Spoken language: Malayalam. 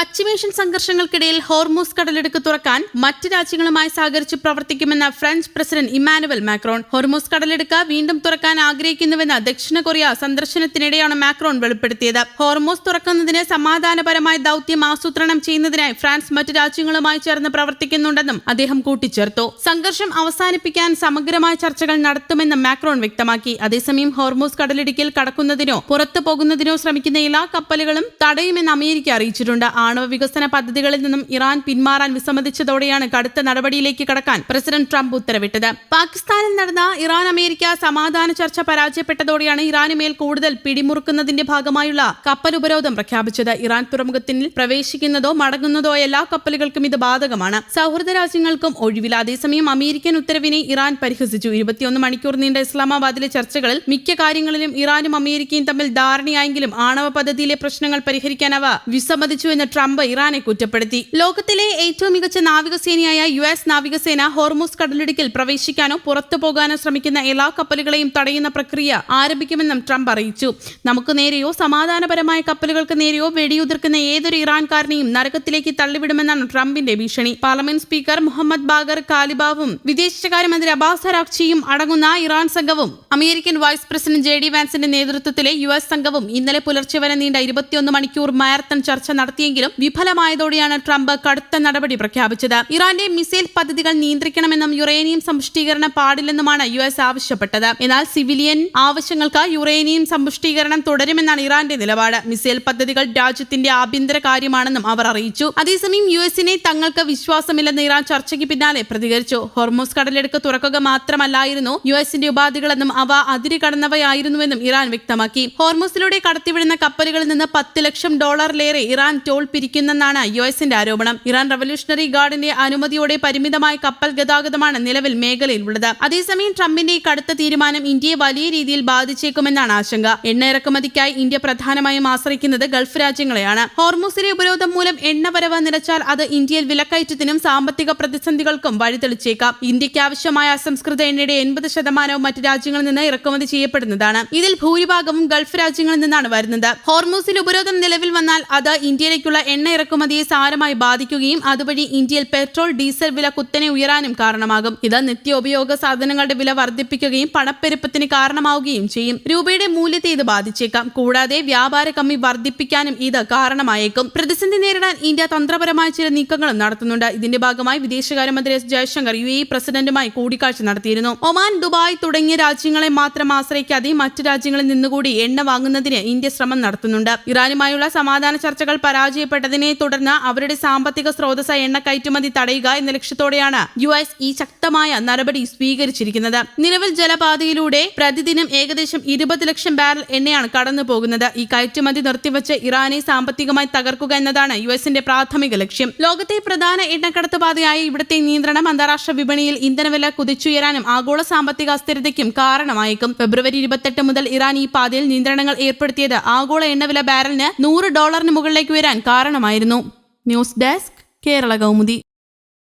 പശ്ചിമേഷ്യൻ സംഘർഷങ്ങൾക്കിടയിൽ ഹോർമൂസ് കടലിടുക്ക് തുറക്കാൻ മറ്റ് രാജ്യങ്ങളുമായി സഹകരിച്ച് പ്രവർത്തിക്കുമെന്ന് French president Emmanuel Macron. Hormuz കടലിടുക്ക് വീണ്ടും തുറക്കാൻ ആഗ്രഹിക്കുന്നുവെന്ന് ദക്ഷിണ കൊറിയ സന്ദർശനത്തിനിടെയാണ് മാക്രോൺ വെളിപ്പെടുത്തിയത്. ഹോർമൂസ് തുറക്കുന്നതിന് സമാധാനപരമായ ദൌത്യം ആസൂത്രണം ചെയ്യുന്നതിനായി ഫ്രാൻസ് മറ്റ് രാജ്യങ്ങളുമായി ചേർന്ന് പ്രവർത്തിക്കുന്നുണ്ടെന്നും അദ്ദേഹം കൂട്ടിച്ചേർത്തു. സംഘർഷം അവസാനിപ്പിക്കാൻ സമഗ്രമായ ചർച്ചകൾ നടത്തുമെന്നും മാക്രോൺ വ്യക്തമാക്കി. അതേസമയം ഹോർമൂസ് കടലിടുക്കിൽ കടക്കുന്നതിനോ പുറത്തു പോകുന്നതിനോ ശ്രമിക്കുന്ന എല്ലാ കപ്പലുകളും തടയുമെന്ന് അമേരിക്ക അറിയിച്ചിട്ടുണ്ട്. ആണവ വികസന പദ്ധതികളിൽ നിന്നും ഇറാൻ പിന്മാറാൻ വിസമ്മതിച്ചതോടെയാണ് കടുത്ത നടപടിയിലേക്ക് കടക്കാൻ പ്രസിഡന്റ് ട്രംപ് ഉത്തരവിട്ടത്. പാകിസ്ഥാനിൽ നടന്ന ഇറാൻ അമേരിക്ക സമാധാന ചർച്ച പരാജയപ്പെട്ടതോടെയാണ് ഇറാന് മേൽ കൂടുതൽ പിടിമുറുക്കുന്നതിന്റെ ഭാഗമായുള്ള കപ്പൽ ഉപരോധം പ്രഖ്യാപിച്ചത്. ഇറാൻ തുറമുഖത്തിൽ പ്രവേശിക്കുന്നതോ മടങ്ങുന്നതോ എല്ലാ കപ്പലുകൾക്കും ഇത് ബാധകമാണ്. സൗഹൃദ രാജ്യങ്ങൾക്കും ഒഴിവില്ല. അതേസമയം അമേരിക്കൻ ഉത്തരവിനെ ഇറാൻ പരിഹസിച്ചു. 21 മണിക്കൂർ നീണ്ട ഇസ്ലാമാബാദിലെ ചർച്ചകളിൽ മിക്ക കാര്യങ്ങളിലും ഇറാനും അമേരിക്കയും തമ്മിൽ ധാരണയായെങ്കിലും ആണവ പദ്ധതിയിലെ പ്രശ്നങ്ങൾ പരിഹരിക്കാൻ അവ വിസമ്മതിച്ചുവെന്ന് ട്രംപ് ഇറാനെ കുറ്റപ്പെടുത്തി. ലോകത്തിലെ ഏറ്റവും മികച്ച നാവികസേനയായ US നാവികസേന ഹോർമൂസ് കടലിടുക്കിൽ പ്രവേശിക്കാനോ പുറത്തു പോകാനോ ശ്രമിക്കുന്ന എല്ലാ കപ്പലുകളെയും തടയുന്ന പ്രക്രിയ ആരംഭിക്കുമെന്നും ട്രംപ് അറിയിച്ചു. നമുക്ക് നേരെയോ സമാധാനപരമായ കപ്പലുകൾക്ക് നേരെയോ വെടിയുതിർക്കുന്ന ഏതൊരു ഇറാൻകാരനെയും നരകത്തിലേക്ക് തള്ളിവിടുമെന്നാണ് ട്രംപിന്റെ ഭീഷണി. പാർലമെന്റ് സ്പീക്കർ മുഹമ്മദ് ബാഗർ കാലിബാവും വിദേശകാര്യമന്ത്രി അബ്ബാസ് അരാഗ്ചിയും അടങ്ങുന്ന ഇറാൻ സംഘവും അമേരിക്കൻ വൈസ് പ്രസിഡന്റ് JD വാൻസിന്റെ നേതൃത്വത്തിലെ US സംഘവും ഇന്നലെ പുലർച്ചെ വരെ നീണ്ട 21 മണിക്കൂർ മാരത്തൺ ചർച്ച നടത്തിയെങ്കിലും വിഫലമായതോടെയാണ് ട്രംപ് കടുത്ത നടപടി പ്രഖ്യാപിച്ചത്. ഇറാന്റെ മിസൈൽ പദ്ധതികൾ നിയന്ത്രിക്കണമെന്നും യുറേനിയം സമ്പുഷ്ടീകരണം പാടില്ലെന്നുമാണ് US ആവശ്യപ്പെട്ടത്. എന്നാൽ സിവിലിയൻ ആവശ്യങ്ങൾക്ക് യുറേനിയം സമ്പുഷ്ടീകരണം തുടരുമെന്നാണ് ഇറാന്റെ നിലപാട്. മിസൈൽ പദ്ധതികൾ രാജ്യത്തിന്റെ ആഭ്യന്തര കാര്യമാണെന്നും അവർ അറിയിച്ചു. അതേസമയം US-നെ തങ്ങൾക്ക് വിശ്വാസമില്ലെന്ന് ഇറാൻ ചർച്ചയ്ക്ക് പിന്നാലെ പ്രതികരിച്ചു. ഹോർമൂസ് കടലിടുക്ക് തുറക്കുക മാത്രമല്ലായിരുന്നു US-ന്റെ ഉപാധികളെന്നും അവ അതിര് കടന്നവയായിരുന്നുവെന്നും ഇറാൻ വ്യക്തമാക്കി. ഹോർമൂസിലൂടെ കടത്തിവിടുന്ന കപ്പലുകളിൽ നിന്ന് $10 ലക്ഷം ഇറാൻ ടോൾ പിരിക്കുന്നെന്നാണ് US-ന്റെ ആരോപണം. ഇറാൻ റവല്യൂഷണറി ഗാർഡിന്റെ അനുമതിയോടെ പരിമിതമായ കപ്പൽ ഗതാഗതമാണ് നിലവിൽ മേഖലയിലുള്ളത്. അതേസമയം ട്രംപിന്റെ ഈ കടുത്ത തീരുമാനം ഇന്ത്യയെ വലിയ രീതിയിൽ ബാധിച്ചേക്കുമെന്നാണ് ആശങ്ക. എണ്ണ ഇറക്കുമതിക്കായി ഇന്ത്യ പ്രധാനമായും ആശ്രയിക്കുന്നത് ഗൾഫ് രാജ്യങ്ങളെയാണ്. ഹോർമൂസിലെ ഉപരോധം മൂലം എണ്ണവരവ് നിലച്ചാൽ അത് ഇന്ത്യയിൽ വിലക്കയറ്റത്തിനും സാമ്പത്തിക പ്രതിസന്ധികൾക്കും വഴിതെളിച്ചേക്കാം. ഇന്ത്യക്ക് ആവശ്യമായ അസംസ്കൃത എണ്ണയുടെ 80% മറ്റ് രാജ്യങ്ങളിൽ നിന്ന് ഇറക്കുമതി ചെയ്യപ്പെടുന്നതാണ്. ഇതിൽ ഭൂരിഭാഗവും ഗൾഫ് രാജ്യങ്ങളിൽ നിന്നാണ് വരുന്നത്. ഹോർമൂസിൽ ഉപരോധം നിലവിൽ വന്നാൽ അത് ഇന്ത്യയിലേക്കുള്ള എണ്ണ ഇറക്കുമതിയെ സാരമായി ബാധിക്കുകയും അതുവഴി ഇന്ത്യയിൽ പെട്രോൾ ഡീസൽ വില കുത്തനെ ഉയരാനും കാരണമാകും. ഇത് നിത്യോപയോഗ സാധനങ്ങളുടെ വില വർദ്ധിപ്പിക്കുകയും പണപ്പെരുപ്പത്തിന് കാരണമാവുകയും ചെയ്യും. രൂപയുടെ മൂല്യത്തെ ഇത് ബാധിച്ചേക്കാം. കൂടാതെ വ്യാപാര കമ്മി വർദ്ധിപ്പിക്കാനും ഇത് കാരണമായേക്കും. പ്രതിസന്ധി നേരിടാൻ ഇന്ത്യ തന്ത്രപരമായ ചില നീക്കങ്ങളും നടത്തുന്നുണ്ട്. ഇതിന്റെ ഭാഗമായി വിദേശകാര്യമന്ത്രി S. ജയശങ്കർ UAE പ്രസിഡന്റുമായി കൂടിക്കാഴ്ച നടത്തിയിരുന്നു. ഒമാൻ, ദുബായ് തുടങ്ങിയ രാജ്യങ്ങളെ മാത്രം ആശ്രയിക്കാതെ മറ്റു രാജ്യങ്ങളിൽ നിന്നുകൂടി എണ്ണ വാങ്ങുന്നതിന് ഇന്ത്യ ശ്രമം നടത്തുന്നുണ്ട്. ഇറാനുമായുള്ള സമാധാന ചർച്ചകൾ പരാജയപ്പെട്ടതിനെ തുടർന്ന് അവരുടെ സാമ്പത്തിക സ്രോതസ് എണ്ണ കയറ്റുമതി തടയുക എന്ന ലക്ഷ്യത്തോടെയാണ് US ഈ ശക്തമായ നടപടി സ്വീകരിച്ചിരിക്കുന്നത്. നിലവിൽ ജലപാതയിലൂടെ പ്രതിദിനം ഏകദേശം 20 ലക്ഷം ബാരൽ എണ്ണയാണ് കടന്നു പോകുന്നത്. ഈ കയറ്റുമതി നിർത്തിവച്ച് ഇറാനെ സാമ്പത്തികമായി തകർക്കുക എന്നതാണ് US-ന്റെ പ്രാഥമിക ലക്ഷ്യം. ലോകത്തെ പ്രധാന എണ്ണക്കടത്ത് പാതയായ ഇവിടുത്തെ നിയന്ത്രണം അന്താരാഷ്ട്ര വിപണിയിൽ ഇന്ധനവില കുതിച്ചുയരാനും ആഗോള സാമ്പത്തിക അസ്ഥിരതയ്ക്കും കാരണമായേക്കും. ഫെബ്രുവരി 28 മുതൽ ഇറാൻ ഈ പാതയിൽ നിയന്ത്രണങ്ങൾ ഏർപ്പെടുത്തിയത് ആഗോള എണ്ണവില ബാരലിന് $100 മുകളിലേക്ക് ഉയരാൻ കാരണമായിരുന്നു. News desk, Kerala Kaumudi.